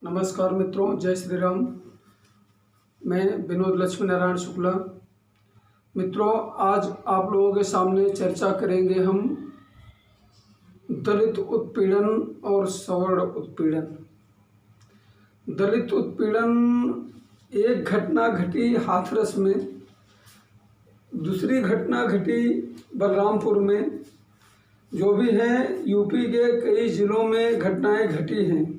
नमस्कार मित्रों, जय श्री राम। मैं विनोद लक्ष्मी नारायण शुक्ला। मित्रों, आज आप लोगों के सामने चर्चा करेंगे हम दलित उत्पीड़न और सवर्ण उत्पीड़न। दलित उत्पीड़न एक घटना घटी हाथरस में, दूसरी घटना घटी बलरामपुर में। जो भी हैं, यूपी के कई ज़िलों में घटनाएं घटी हैं।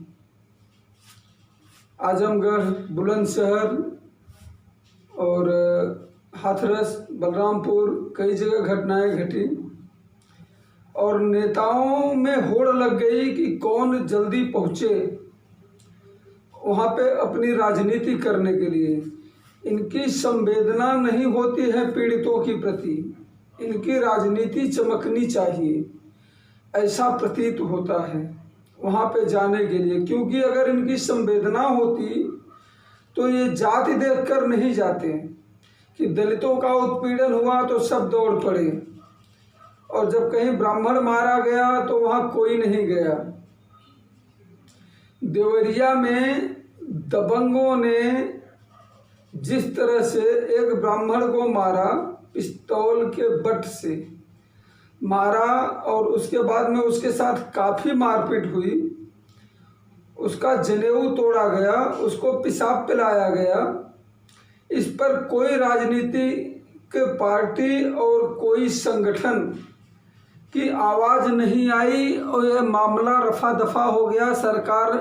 आजमगढ़, बुलंदशहर और हाथरस, बलरामपुर, कई जगह घटनाएं घटी और नेताओं में होड़ लग गई कि कौन जल्दी पहुँचे वहाँ पे अपनी राजनीति करने के लिए। इनकी संवेदना नहीं होती है पीड़ितों की प्रति, इनकी राजनीति चमकनी चाहिए, ऐसा प्रतीत होता है वहाँ पे जाने के लिए। क्योंकि अगर इनकी संवेदना होती तो ये जाति देखकर नहीं जाते कि दलितों का उत्पीड़न हुआ तो सब दौड़ पड़े, और जब कहीं ब्राह्मण मारा गया तो वहाँ कोई नहीं गया। देवरिया में दबंगों ने जिस तरह से एक ब्राह्मण को मारा, पिस्तौल के बट से मारा, और उसके बाद में उसके साथ काफ़ी मारपीट हुई, उसका जनेऊ तोड़ा गया, उसको पेशाब पिलाया गया। इस पर कोई राजनीतिक पार्टी और कोई संगठन की आवाज़ नहीं आई और यह मामला रफा दफा हो गया। सरकार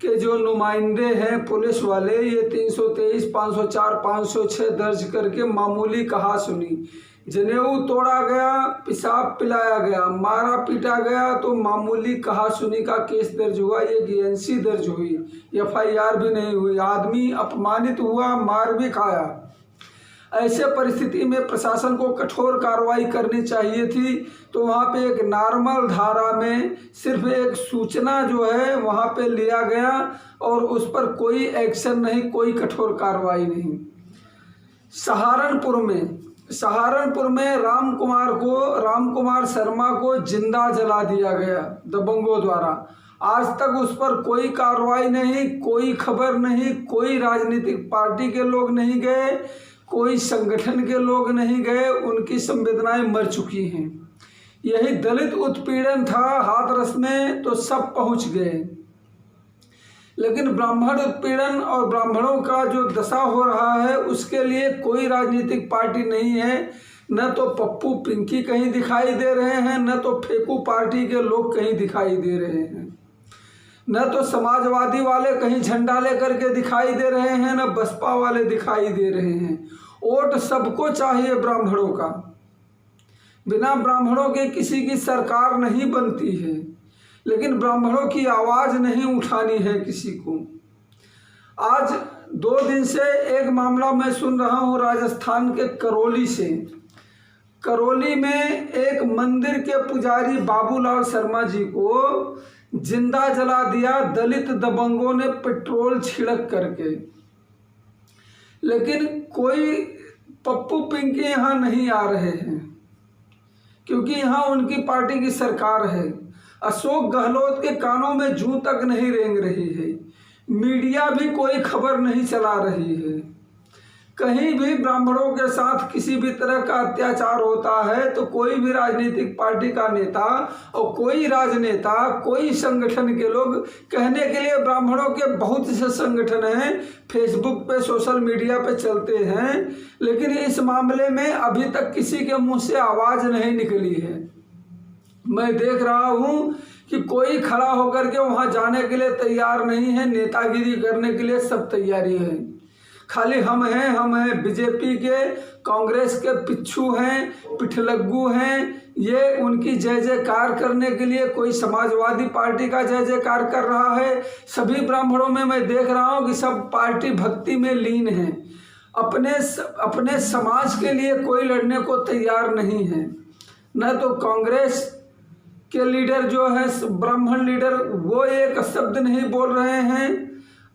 के जो नुमाइंदे हैं पुलिस वाले, ये 323, 504, 506 दर्ज करके मामूली कहा सुनी। जनेऊ तोड़ा गया, पेशाब पिलाया गया, मारा पीटा गया तो मामूली कहा सुनी का केस दर्ज हुआ। ये GNC दर्ज हुई, FIR भी नहीं हुई। आदमी अपमानित हुआ, मार भी खाया। ऐसे परिस्थिति में प्रशासन को कठोर कार्रवाई करनी चाहिए थी। तो वहाँ पे एक नॉर्मल धारा में सिर्फ एक सूचना जो है वहाँ पे लिया गया और उस पर कोई एक्शन नहीं, कोई कठोर कार्रवाई नहीं। सहारनपुर में राम कुमार शर्मा को जिंदा जला दिया गया दबंगों द्वारा। आज तक उस पर कोई कार्रवाई नहीं, कोई खबर नहीं, कोई राजनीतिक पार्टी के लोग नहीं गए, कोई संगठन के लोग नहीं गए। उनकी संवेदनाएं मर चुकी हैं। यही दलित उत्पीड़न था हाथरस में तो सब पहुंच गए, लेकिन ब्राह्मण उत्पीड़न और ब्राह्मणों का जो दशा हो रहा है उसके लिए कोई राजनीतिक पार्टी नहीं है। न तो पप्पू पिंकी कहीं दिखाई दे रहे हैं, न तो फेकू पार्टी के लोग कहीं दिखाई दे रहे हैं, न तो समाजवादी वाले कहीं झंडा लेकर के दिखाई दे रहे हैं, न बसपा वाले दिखाई दे रहे हैं। वोट सबको चाहिए ब्राह्मणों का। बिना ब्राह्मणों के किसी की सरकार नहीं बनती है, लेकिन ब्राह्मणों की आवाज़ नहीं उठानी है किसी को। आज 2 दिन से एक मामला मैं सुन रहा हूँ राजस्थान के करौली से। करौली में एक मंदिर के पुजारी बाबूलाल शर्मा जी को जिंदा जला दिया दलित दबंगों ने पेट्रोल छिड़क करके। लेकिन कोई पप्पू पिंकी यहाँ नहीं आ रहे हैं, क्योंकि यहाँ उनकी पार्टी की सरकार है। अशोक गहलोत के कानों में जूं तक नहीं रेंग रही है। मीडिया भी कोई खबर नहीं चला रही है। कहीं भी ब्राह्मणों के साथ किसी भी तरह का अत्याचार होता है तो कोई भी राजनीतिक पार्टी का नेता और कोई राजनेता, कोई संगठन के लोग कहने के लिए, ब्राह्मणों के बहुत से संगठन हैं, फेसबुक पे, सोशल मीडिया पे चलते हैं, लेकिन इस मामले में अभी तक किसी के मुंह से आवाज़ नहीं निकली है। मैं देख रहा हूँ कि कोई खड़ा होकर के वहाँ जाने के लिए तैयार नहीं है। नेतागिरी करने के लिए सब तैयारी है। खाली हम हैं, बीजेपी के, कांग्रेस के पिच्छू हैं, पिठलग्गू हैं। ये उनकी जय जयकार करने के लिए कोई समाजवादी पार्टी का जय जयकार कर रहा है। सभी ब्राह्मणों में मैं देख रहा हूँ कि सब पार्टी भक्ति में लीन हैं। अपने समाज के लिए कोई लड़ने को तैयार नहीं है। न तो कांग्रेस के लीडर जो है, ब्राह्मण लीडर, वो एक शब्द नहीं बोल रहे हैं,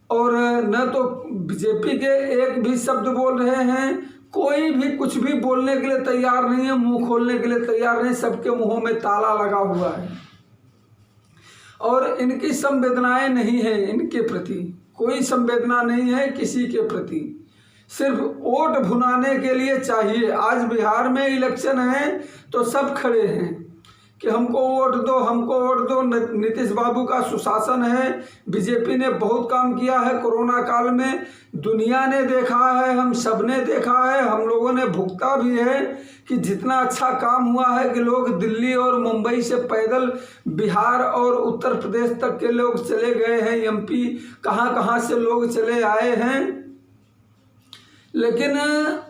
और न तो बीजेपी के एक भी शब्द बोल रहे हैं। कोई भी कुछ भी बोलने के लिए तैयार नहीं है, मुंह खोलने के लिए तैयार नहीं। सबके मुंहों में ताला लगा हुआ है। और इनकी संवेदनाएं नहीं है, इनके प्रति कोई संवेदना नहीं है किसी के प्रति, सिर्फ वोट भुनाने के लिए चाहिए। आज बिहार में इलेक्शन है तो सब खड़े हैं कि हमको वोट दो, हमको वोट दो। नीतीश बाबू का सुशासन है, बीजेपी ने बहुत काम किया है कोरोना काल में, दुनिया ने देखा है, हम सब ने देखा है, हम लोगों ने भुगता भी है कि जितना अच्छा काम हुआ है कि लोग दिल्ली और मुंबई से पैदल बिहार और उत्तर प्रदेश तक के लोग चले गए हैं, एमपी कहाँ कहाँ से लोग चले आए हैं। लेकिन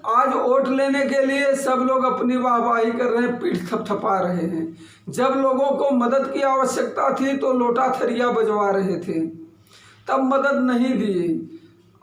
आज वोट लेने के लिए सब लोग अपनी वाहवाही कर रहे हैं, पीठ थपथपा रहे हैं। जब लोगों को मदद की आवश्यकता थी तो लोटा थरिया बजवा रहे थे, तब मदद नहीं दी।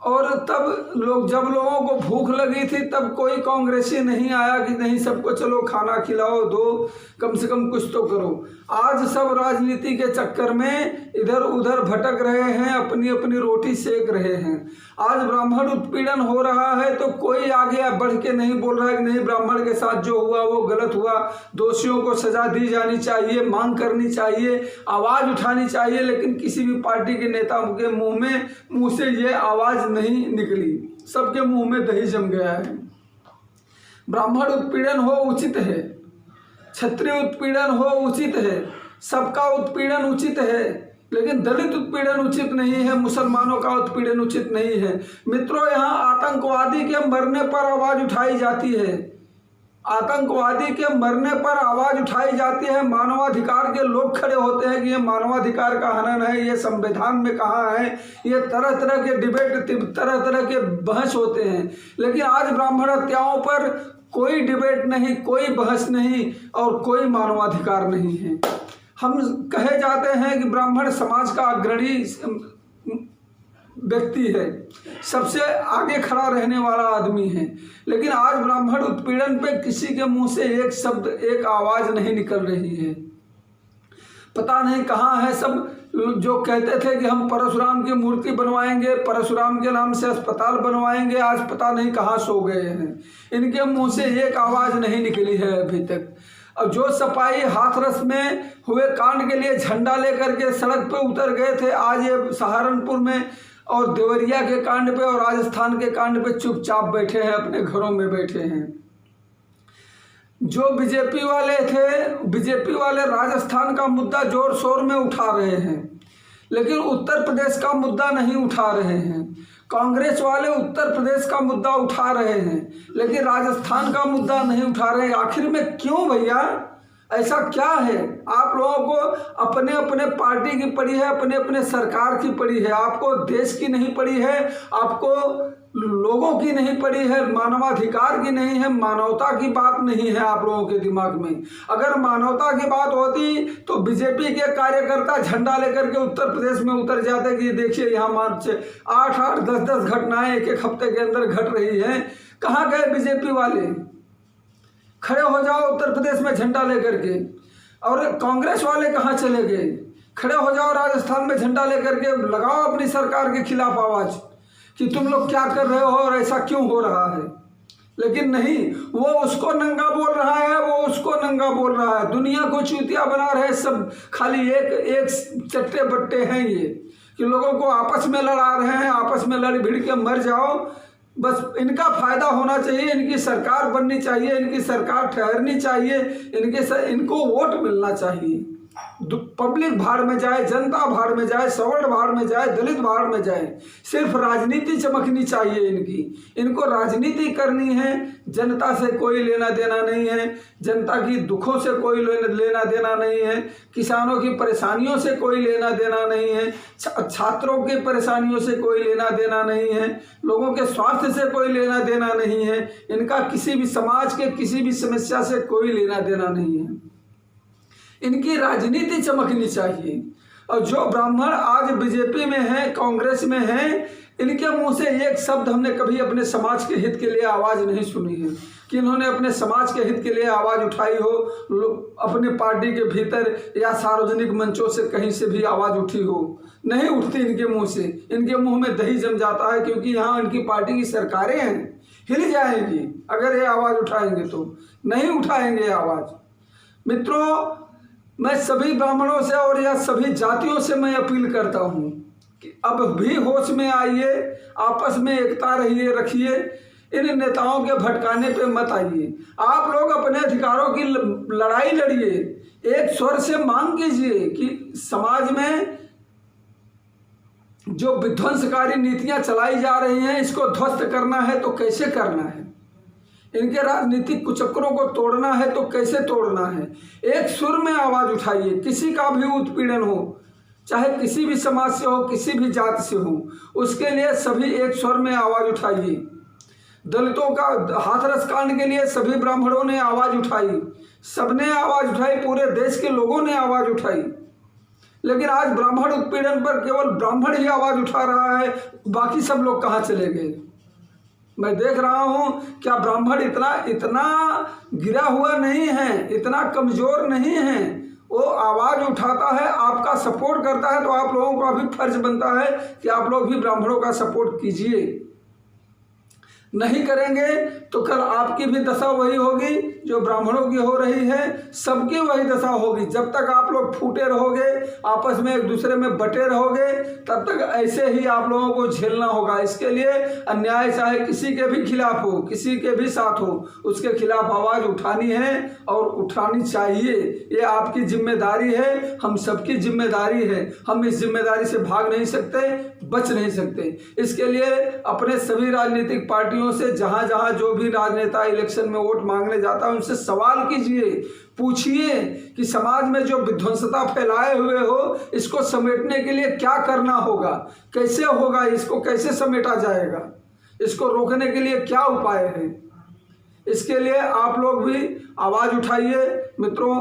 और तब जब लोगों को भूख लगी थी तब कोई कांग्रेसी नहीं आया कि नहीं सबको चलो खाना खिलाओ, दो, कम से कम कुछ तो करो। आज सब राजनीति के चक्कर में इधर उधर भटक रहे हैं, अपनी अपनी रोटी सेक रहे हैं। आज ब्राह्मण उत्पीड़न हो रहा है तो कोई आगे बढ़ के नहीं बोल रहा है कि नहीं ब्राह्मण के साथ जो हुआ वो गलत हुआ, दोषियों को सजा दी जानी चाहिए, मांग करनी चाहिए, आवाज़ उठानी चाहिए। लेकिन किसी भी पार्टी के नेता के मुंह से ये आवाज़ नहीं निकली, सबके मुंह में दही जम गया है। ब्राह्मण उत्पीड़न हो उचित है, क्षत्रिय उत्पीड़न हो उचित है, सबका उत्पीड़न उचित है, लेकिन दलित उत्पीड़न उचित नहीं है, मुसलमानों का उत्पीड़न उचित नहीं है। मित्रों, यहाँ आतंकवादी के मरने पर आवाज़ उठाई जाती है, आतंकवादी के मरने पर आवाज़ उठाई जाती है। मानवाधिकार के लोग खड़े होते हैं कि ये मानवाधिकार का हनन है, ये संविधान में कहाँ है, ये तरह तरह के डिबेट, तरह तरह के बहस होते हैं। लेकिन आज ब्राह्मण हत्याओं पर कोई डिबेट नहीं, कोई बहस नहीं और कोई मानवाधिकार नहीं है। हम कहे जाते हैं कि ब्राह्मण समाज का अग्रणी व्यक्ति है, सबसे आगे खड़ा रहने वाला आदमी है, लेकिन आज ब्राह्मण उत्पीड़न पे किसी के मुंह से एक शब्द, एक आवाज़ नहीं निकल रही है। पता नहीं कहाँ है सब जो कहते थे कि हम परशुराम की मूर्ति बनवाएंगे, परशुराम के नाम से अस्पताल बनवाएंगे, आज पता नहीं कहाँ सो गए हैं। इनके मुंह से एक आवाज़ नहीं निकली है अभी तक। और जो सपाही हाथरस में हुए कांड के लिए झंडा लेकर के सड़क पे उतर गए थे, आज ये सहारनपुर में और देवरिया के कांड पे और राजस्थान के कांड पे चुपचाप बैठे हैं, अपने घरों में बैठे हैं। जो बीजेपी वाले थे, बीजेपी वाले राजस्थान का मुद्दा जोर शोर में उठा रहे हैं, लेकिन उत्तर प्रदेश का मुद्दा नहीं उठा रहे हैं। कांग्रेस वाले उत्तर प्रदेश का मुद्दा उठा रहे हैं, लेकिन राजस्थान का मुद्दा नहीं उठा रहे। आखिर में क्यों भैया, ऐसा क्या है? आप लोगों को अपने अपने पार्टी की पड़ी है, अपने अपने सरकार की पड़ी है, आपको देश की नहीं पड़ी है, आपको लोगों की नहीं पड़ी है, मानवाधिकार की नहीं है, मानवता की बात नहीं है आप लोगों के दिमाग में। अगर मानवता की बात होती तो बीजेपी के कार्यकर्ता झंडा लेकर के उत्तर प्रदेश में उतर जाते कि देखिए यहाँ मार्च 8-8, 10-10 घटनाएं एक एक हफ्ते के अंदर घट रही हैं। कहाँ गए बीजेपी वाले? खड़े हो जाओ उत्तर प्रदेश में झंडा लेकर के। और कांग्रेस वाले कहाँ चले गए? खड़े हो जाओ राजस्थान में झंडा लेकर के, लगाओ अपनी सरकार के खिलाफ आवाज़ कि तुम लोग क्या कर रहे हो और ऐसा क्यों हो रहा है। लेकिन नहीं, वो उसको नंगा बोल रहा है, वो उसको नंगा बोल रहा है, दुनिया को चूतिया बना रहे सब। खाली एक चट्टे बट्टे हैं ये कि लोगों को आपस में लड़ा रहे हैं, आपस में लड़ भिड़ के मर जाओ, बस इनका फायदा होना चाहिए, इनकी सरकार बननी चाहिए, इनकी सरकार ठहरनी चाहिए, इनको वोट मिलना चाहिए। पब्लिक भाड़ में जाए, जनता भाड़ में जाए, सवर्ण भाड़ में जाए, दलित भाड़ में जाए, सिर्फ राजनीति चमकनी चाहिए इनको राजनीति करनी है। जनता से कोई लेना देना नहीं है, जनता की दुखों से कोई लेना देना नहीं है, किसानों की परेशानियों से कोई लेना देना नहीं है, छात्रों की परेशानियों से कोई लेना देना नहीं है, लोगों के स्वास्थ्य से कोई लेना देना नहीं है, इनका किसी भी समाज के किसी भी समस्या से कोई लेना देना नहीं है। इनकी राजनीति चमकनी चाहिए। और जो ब्राह्मण आज बीजेपी में हैं, कांग्रेस में हैं, इनके मुंह से एक शब्द हमने कभी अपने समाज के हित के लिए आवाज़ नहीं सुनी है कि इन्होंने अपने समाज के हित के लिए आवाज़ उठाई हो, अपने पार्टी के भीतर या सार्वजनिक मंचों से कहीं से भी आवाज़ उठी हो। नहीं उठती इनके मुंह से, इनके मुंह में दही जम जाता है, क्योंकि यहाँ इनकी पार्टी की सरकारें हैं, हिल जाएंगी अगर ये आवाज़ उठाएंगे तो। नहीं उठाएंगे आवाज़। मित्रों, मैं सभी ब्राह्मणों से और या सभी जातियों से मैं अपील करता हूँ कि अब भी होश में आइए, आपस में एकता रखिए, इन नेताओं के भटकाने पे मत आइए। आप लोग अपने अधिकारों की लड़ाई लड़िए, एक स्वर से मांग कीजिए कि समाज में जो विध्वंसकारी नीतियां चलाई जा रही हैं इसको ध्वस्त करना है तो कैसे करना है, इनके राजनीतिक कुचक्रों को तोड़ना है तो कैसे तोड़ना है। एक सुर में आवाज़ उठाइए, किसी का भी उत्पीड़न हो, चाहे किसी भी समाज से हो, किसी भी जाति से हो, उसके लिए सभी एक स्वर में आवाज़ उठाइए। दलितों का हाथरस कांड के लिए सभी ब्राह्मणों ने आवाज़ उठाई, सबने आवाज़ उठाई, पूरे देश के लोगों ने आवाज़ उठाई। लेकिन आज ब्राह्मण उत्पीड़न पर केवल ब्राह्मण ही आवाज़ उठा रहा है, बाकी सब लोग कहाँ चले गए। मैं देख रहा हूँ क्या ब्राह्मण इतना गिरा हुआ नहीं है, इतना कमज़ोर नहीं है, वो आवाज़ उठाता है, आपका सपोर्ट करता है, तो आप लोगों का भी फर्ज बनता है कि आप लोग भी ब्राह्मणों का सपोर्ट कीजिए। नहीं करेंगे तो कल आपकी भी दशा वही होगी जो ब्राह्मणों की हो रही है, सबकी वही दशा होगी। जब तक आप लोग फूटे रहोगे, आपस में एक दूसरे में बटे रहोगे, तब तक ऐसे ही आप लोगों को झेलना होगा। इसके लिए अन्याय चाहे किसी के भी खिलाफ हो, किसी के भी साथ हो, उसके खिलाफ आवाज़ उठानी है और उठानी चाहिए। ये आपकी जिम्मेदारी है, हम सबकी जिम्मेदारी है। हम इस जिम्मेदारी से भाग नहीं सकते, बच नहीं सकते। इसके लिए अपने सभी राजनीतिक पार्टियों से जहां जहां जो भी राजनेता इलेक्शन में वोट मांगने जाता है उनसे सवाल कीजिए, पूछिए कि समाज में जो विध्वंसता फैलाए हुए हो इसको समेटने के लिए क्या करना होगा, कैसे होगा, इसको कैसे समेटा जाएगा, इसको रोकने के लिए क्या उपाय है। इसके लिए आप लोग भी आवाज़ उठाइए। मित्रों,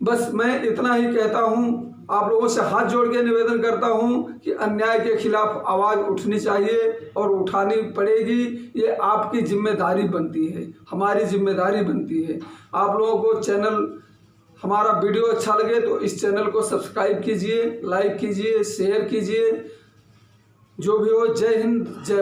बस मैं इतना ही कहता हूँ, आप लोगों से हाथ जोड़ के निवेदन करता हूं कि अन्याय के खिलाफ आवाज़ उठनी चाहिए और उठानी पड़ेगी। ये आपकी जिम्मेदारी बनती है, हमारी जिम्मेदारी बनती है। आप लोगों को चैनल, हमारा वीडियो अच्छा लगे तो इस चैनल को सब्सक्राइब कीजिए, लाइक कीजिए, शेयर कीजिए। जो भी हो, जय हिंद, जय